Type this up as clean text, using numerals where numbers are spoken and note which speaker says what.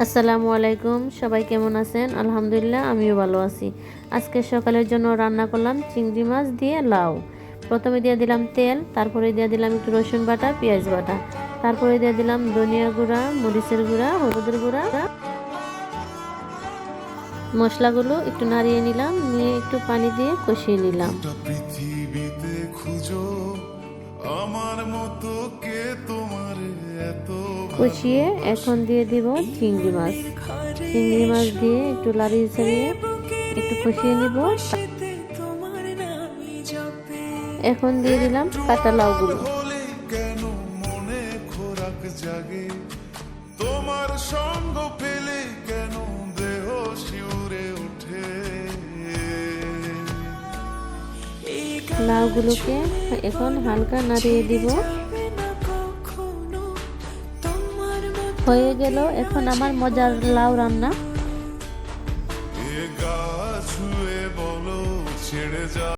Speaker 1: আসসালামু আলাইকুম, সবাই কেমন আছেন? আলহামদুলিল্লাহ, আমিও ভালো আছি। আজকে সকালের জন্য রান্না করলাম চিংড়ি মাছ দিয়ে লাউ। প্রথমে দিয়ে দিলাম তেল, তারপরে দিয়ে দিলাম একটু রসুন বাটা, পেঁয়াজ বাটা, তারপরে দিয়ে দিলাম ধনিয়া গুঁড়া, মরিচের গুঁড়া, হলুদের গুঁড়া। মশলাগুলো একটু নাড়িয়ে নিলাম, নিয়ে একটু পানি দিয়ে কষিয়ে নিলাম।
Speaker 2: পৃথিবীতে খুঁজো আমার মতো কে তোমার এত
Speaker 1: কষিয়ে এখন দিয়ে দিব চিংড়ি মাছ। চিংড়ি মাছ দিয়ে একটু নাড়িয়ে চাড়িয়ে একটু কষিয়ে নিব। এখন দিয়ে দিলাম কাঁচা লাউগুলো।
Speaker 2: কেন মনে খোরাক জাগে তোমার সঙ্গ পেলে কেন দেহ শিউরে ওঠে।
Speaker 1: লাউগুলোকে এখন হালকা নাড়িয়ে দিব। হয়ে গেল এখন আমার মজার লাউ রান্না।
Speaker 2: এ গা ছুঁয়ে বলো ছেড়ে যা।